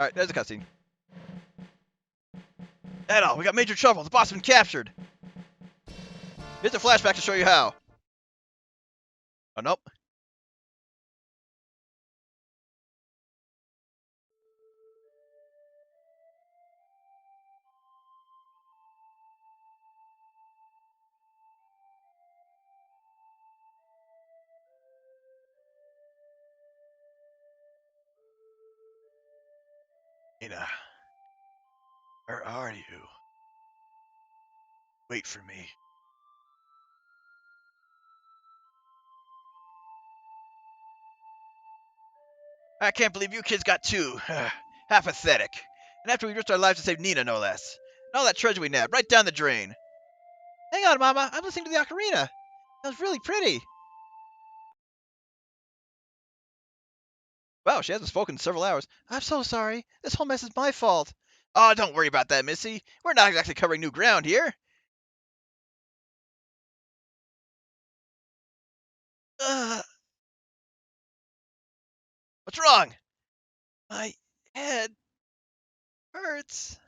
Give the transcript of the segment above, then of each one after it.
Alright, there's a cutscene. Adol, we got major trouble. The boss has been captured. Here's a flashback to show you how. Oh, nope. Nina, where are you? Wait for me. I can't believe you kids got two. How pathetic. And after we risked our lives to save Nina, no less. And all that treasure we nabbed, right down the drain. Hang on, Mama. I'm listening to the ocarina. That was really pretty. Wow, she hasn't spoken in several hours. I'm so sorry. This whole mess is my fault. Oh, don't worry about that, Missy. We're not exactly covering new ground here. Uh, what's wrong? My head hurts.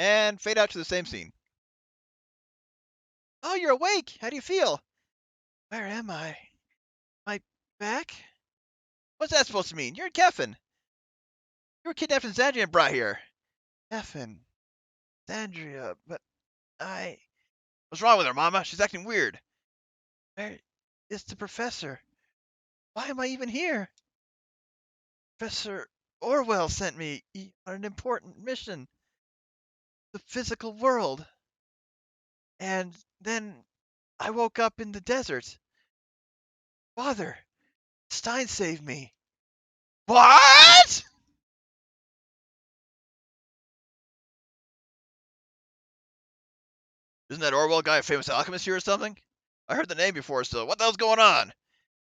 And fade out to the same scene. Oh, you're awake. How do you feel? Where am I? My back? What's that supposed to mean? You're in Kefin. You were kidnapped in Xandria and brought here. Kefin. Xandria. But I... What's wrong with her, Mama? She's acting weird. Where is the professor? Why am I even here? Professor Orwell sent me on an important mission. The physical world. And then I woke up in the desert. Father, Stein saved me. What? Isn't that Orwell guy a famous alchemist here or something? I heard the name before, so what the hell's going on?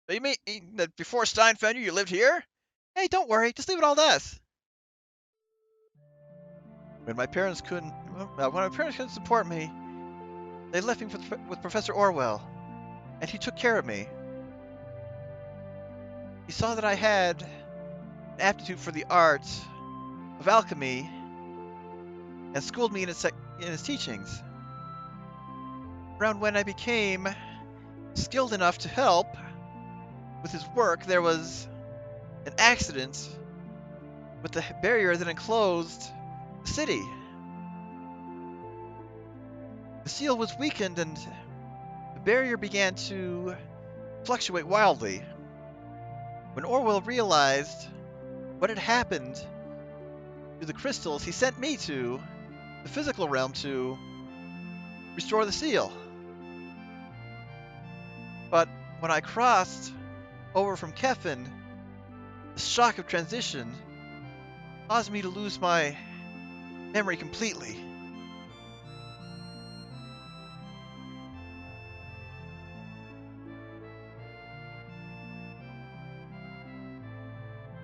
So you mean that before Stein found you, you lived here? Hey, don't worry. Just leave it all to us. When my parents couldn't support me, they left me with Professor Orwell, and he took care of me. He saw that I had an aptitude for the art of alchemy, and schooled me in his teachings. Around when I became skilled enough to help with his work, there was an accident with the barrier that enclosed the city. The seal was weakened and the barrier began to fluctuate wildly. When Orwell realized what had happened to the crystals, he sent me to the physical realm to restore the seal. But when I crossed over from Kefin, the shock of transition caused me to lose my memory completely.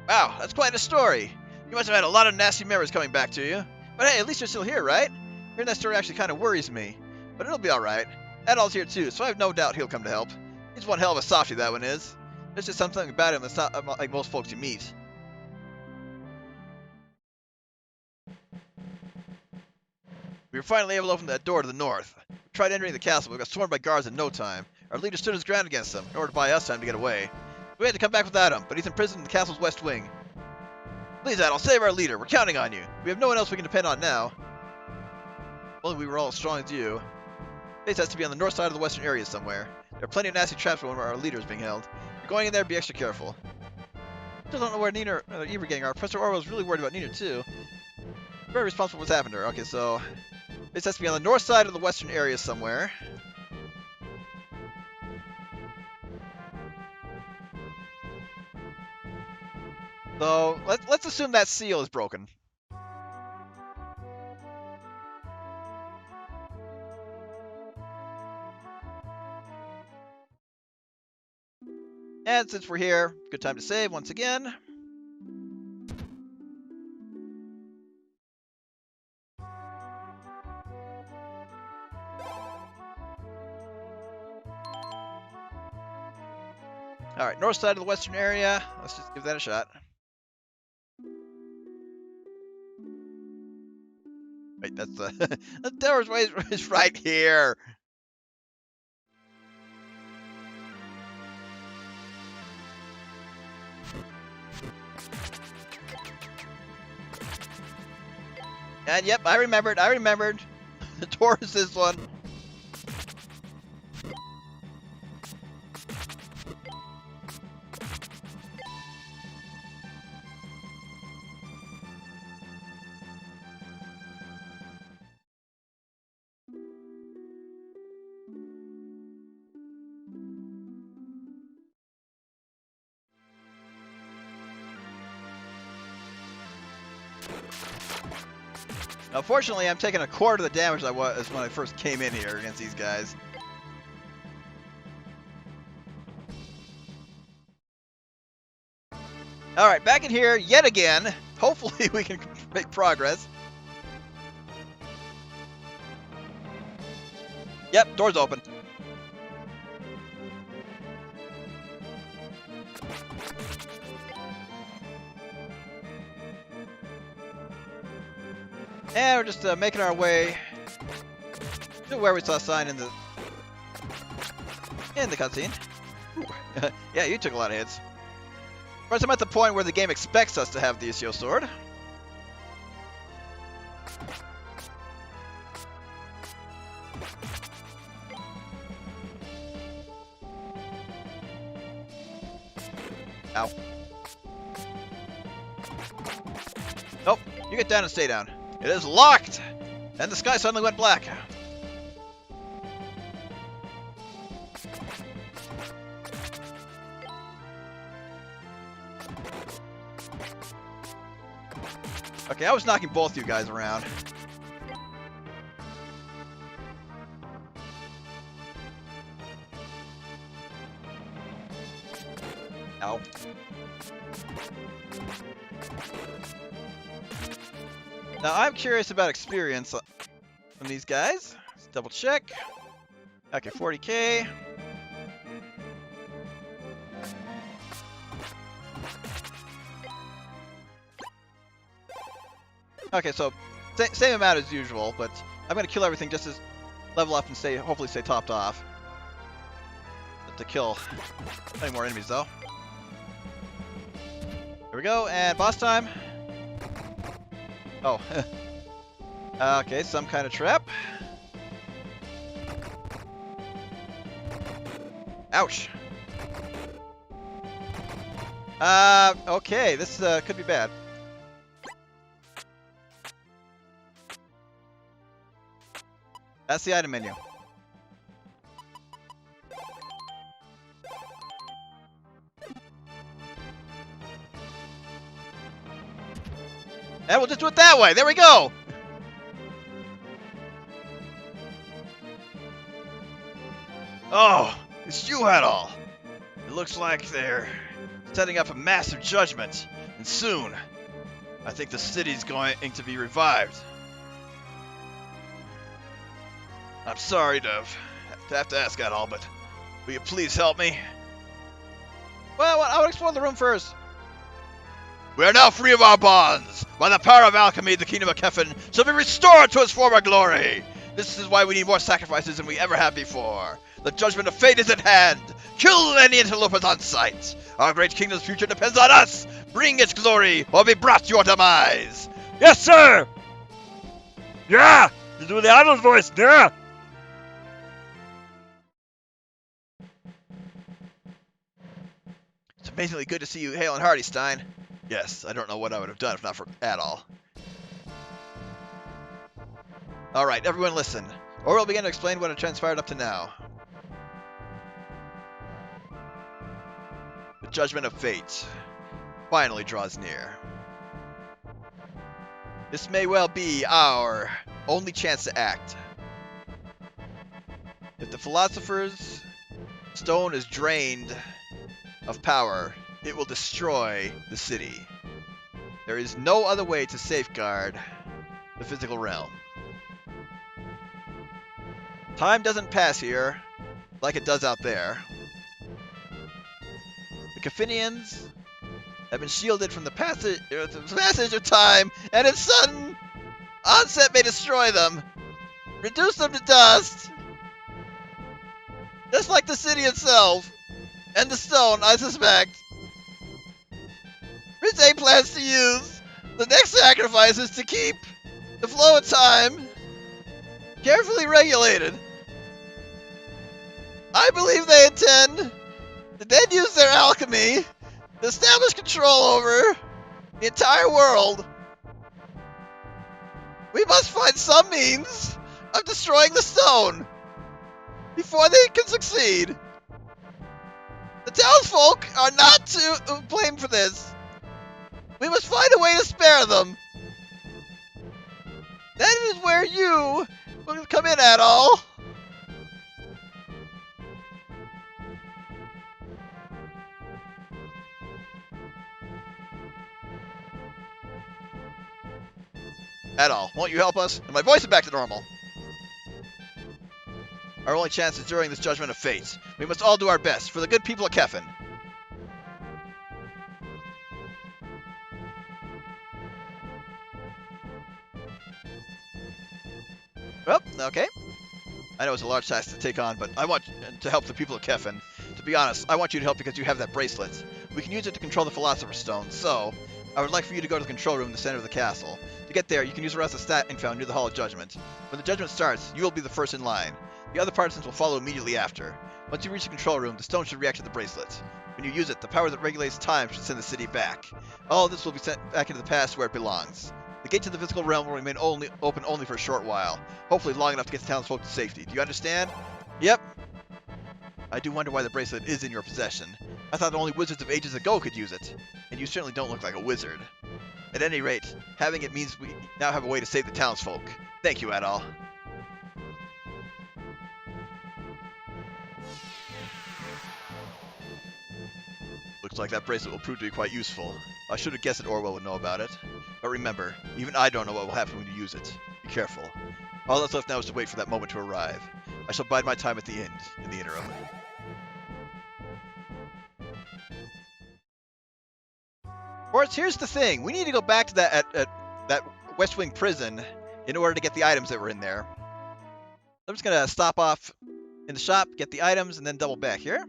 Wow, that's quite a story. You must have had a lot of nasty memories coming back to you. But hey, at least you're still here, right? Hearing that story actually kind of worries me. But it'll be alright. Adol's here too, so I have no doubt he'll come to help. He's one hell of a softie, that one is. There's just something about him that's not like most folks you meet. We were finally able to open that door to the north. We tried entering the castle, but we got swarmed by guards in no time. Our leader stood his ground against them, in order to buy us time to get away. We had to come back without him, but he's imprisoned in the castle's west wing. Please, Adol, save our leader. We're counting on you. We have no one else we can depend on now. If only we were all as strong as you. Base has to be on the north side of the western area somewhere. There are plenty of nasty traps where our leader is being held. If you're going in there, be extra careful. Still don't know where Nina or Eva gang are. Professor Orwell was really worried about Nina too. Very responsible for what's happened to her. Okay, so this has to be on the north side of the western area somewhere. So let's assume that seal is broken. And since we're here, good time to save once again. Alright, north side of the western area. Let's just give that a shot. Wait, that's the... the tower's is right here! And yep, I remembered. The door is this one. Unfortunately, I'm taking a quarter of the damage I was when I first came in here against these guys. Alright, back in here yet again. Hopefully we can make progress. Yep, door's open. And we're just making our way to where we saw Stein in the cutscene. Yeah, you took a lot of hits. Of course, I'm at the point where the game expects us to have the Isio sword. Ow. Nope, you get down and stay down. It is locked! And the sky suddenly went black. Okay, I was knocking both you guys around. Ow. Now, I'm curious about experience from these guys. Let's double check. Okay, 40k. Okay, so same amount as usual, but I'm going to kill everything just to level up and hopefully stay topped off. But to kill plenty more enemies, though. Here we go, and boss time. Oh. Okay, some kind of trap. Ouch. Okay, this could be bad. That's the item menu. And we'll just do it that way. There we go. Oh, it's you at all. It looks like they're setting up a massive judgment, and soon. I think the city's going to be revived. I'm sorry to have to ask that all, but will you please help me? Well, I would explore the room first. We are now free of our bonds. By the power of alchemy, the kingdom of Kefin shall be restored to its former glory. This is why we need more sacrifices than we ever have before. The judgment of fate is at hand. Kill any interlopers on sight. Our great kingdom's future depends on us. Bring its glory or be brought to your demise. Yes, sir! Yeah! You do the Arnold voice, yeah! It's amazingly good to see you hale and hearty, Stein. Yes, I don't know what I would have done if not for at all. Alright, everyone listen. Orwell began to explain what had transpired up to now. The judgment of fate finally draws near. This may well be our only chance to act. If the philosopher's stone is drained of power, it will destroy the city. There is no other way to safeguard the physical realm. Time doesn't pass here like it does out there. The Kefinians have been shielded from the passage of time, and its sudden onset may destroy them. Reduce them to dust. Just like the city itself. And the stone, I suspect. Rizé plans to use the next sacrifices to keep the flow of time carefully regulated. I believe they intend to then use their alchemy to establish control over the entire world. We must find some means of destroying the stone before they can succeed. The townsfolk are not to blame for this. We must find a way to spare them. That is where you will come in at all. At all. Won't you help us? And my voice is back to normal. Our only chance is during this judgment of fate. We must all do our best for the good people of Kefin. Well, okay. I know it's a large task to take on, but I want to help the people of Kefin. To be honest, I want you to help because you have that bracelet. We can use it to control the Philosopher's Stone, so I would like for you to go to the control room in the center of the castle. To get there, you can use the rest of Stein found near the Hall of Judgment. When the judgment starts, you will be the first in line. The other partisans will follow immediately after. Once you reach the control room, the stone should react to the bracelet. When you use it, the power that regulates time should send the city back. All of this will be sent back into the past where it belongs. The gate to the physical realm will remain open only for a short while, hopefully long enough to get the townsfolk to safety. Do you understand? Yep. I do wonder why the bracelet is in your possession. I thought only wizards of ages ago could use it, and you certainly don't look like a wizard. At any rate, having it means we now have a way to save the townsfolk. Thank you, Adol. Looks like that bracelet will prove to be quite useful. I should have guessed that Orwell would know about it. But remember, even I don't know what will happen when you use it. Be careful. All that's left now is to wait for that moment to arrive. I shall bide my time at the end, in the interim. Of course, here's the thing. We need to go back to that at that West Wing prison in order to get the items that were in there. I'm just going to stop off in the shop, get the items, and then double back here.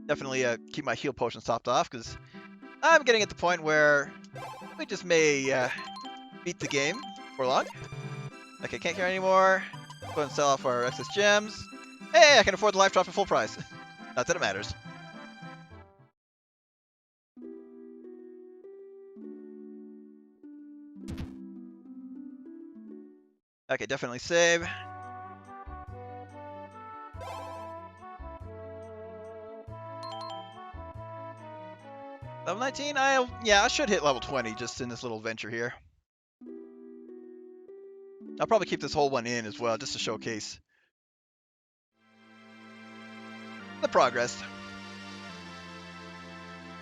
Definitely keep my heal potions topped off, because I'm getting at the point where we just may beat the game for long. Okay, can't carry anymore. Go ahead and sell off our excess gems. Hey, I can afford the life drop at full price. Not that it matters. Okay, definitely save. Level 19, I should hit level 20 just in this little venture here. I'll probably keep this whole one in as well, just to showcase the progress.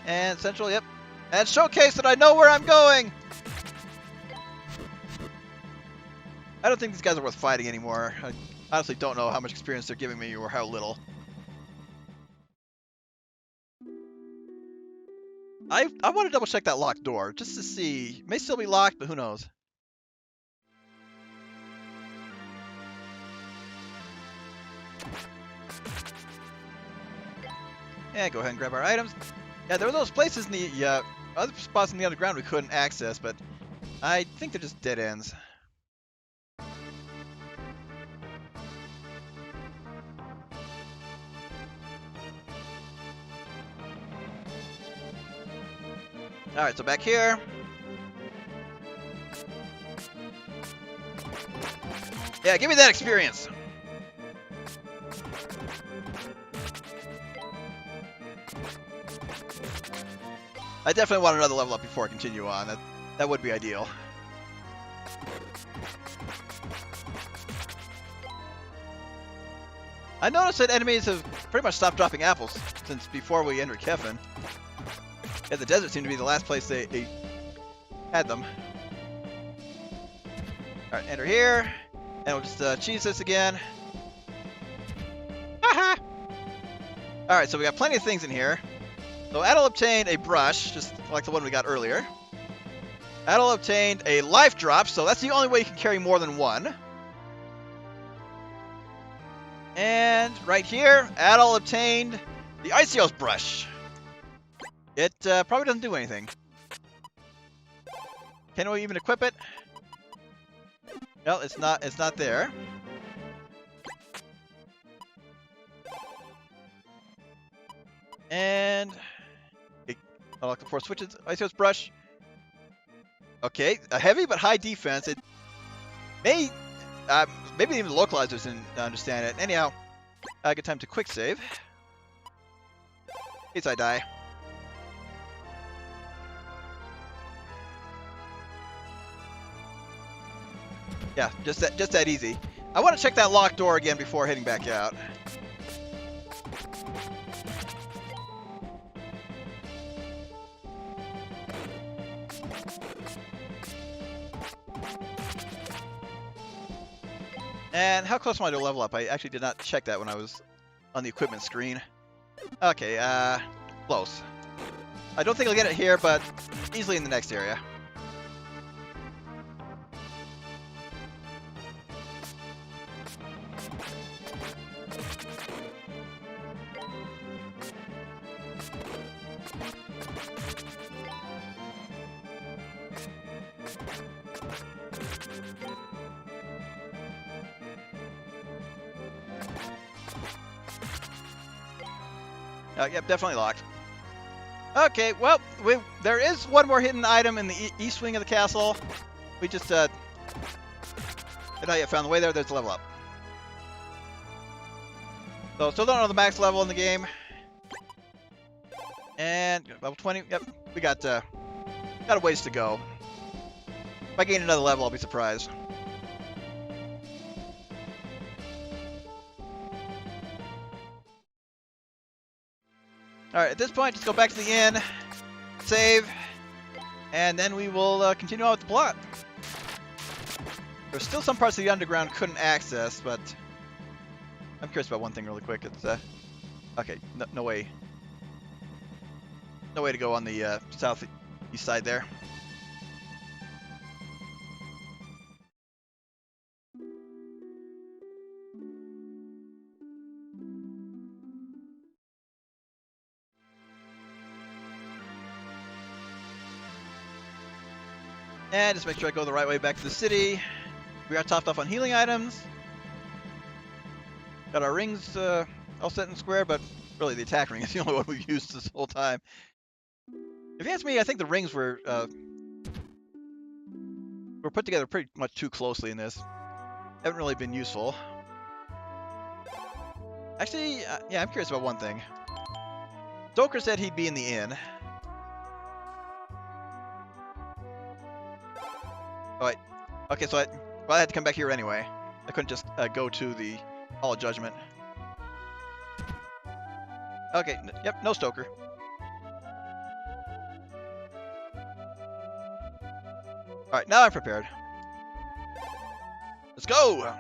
And Central, yep. And showcase that I know where I'm going! I don't think these guys are worth fighting anymore. I honestly don't know how much experience they're giving me or how little. I want to double check that locked door just to see. It may still be locked, but who knows? Yeah, go ahead and grab our items. Yeah, there were those places in the other spots in the underground we couldn't access, but I think they're just dead ends. Alright, so back here. Yeah, give me that experience. I definitely want another level up before I continue on. That would be ideal. I noticed that enemies have pretty much stopped dropping apples since before we entered Kefin. Yeah, the desert seemed to be the last place they had them. Alright, enter here. And we'll just cheese this again. Haha! Alright, so we got plenty of things in here. So Adel obtained a brush, just like the one we got earlier. Adel obtained a life drop, so that's the only way you can carry more than one. And right here, Adel obtained the Iceos brush. It probably doesn't do anything. Can we even equip it? No, it's not there. And unlock the 4 switches. Iceos brush. Okay, a heavy but high defense. It may maybe even the localizers didn't understand it. Anyhow, good time to quick save. In case I die. Yeah, just that easy. I want to check that locked door again before heading back out. And how close am I to level up? I actually did not check that when I was on the equipment screen. Okay, close. I don't think I'll get it here, but easily in the next area. Yep, definitely locked. Okay, well, there is one more hidden item in the east wing of the castle. We just had not yet found the way there. There's a level up. So still don't know the max level in the game. And level 20. Yep, we got a ways to go. If I gain another level, I'll be surprised. Alright, at this point, just go back to the inn, save, and then we will continue on with the plot. There's still some parts of the underground couldn't access, but I'm curious about one thing really quick. It's, okay, no way. No way to go on the southeast side there. And just make sure I go the right way back to the city. We are topped off on healing items. Got our rings all set and square, but really the attack ring is the only one we've used this whole time. If you ask me, I think the rings were put together pretty much too closely in this. Haven't really been useful. Actually, yeah, I'm curious about one thing. Stoker said he'd be in the inn. Oh, wait. Okay, so I had to come back here anyway. I couldn't just go to the Hall of Judgment. Okay, yep, no Stoker. Alright, now I'm prepared. Let's go!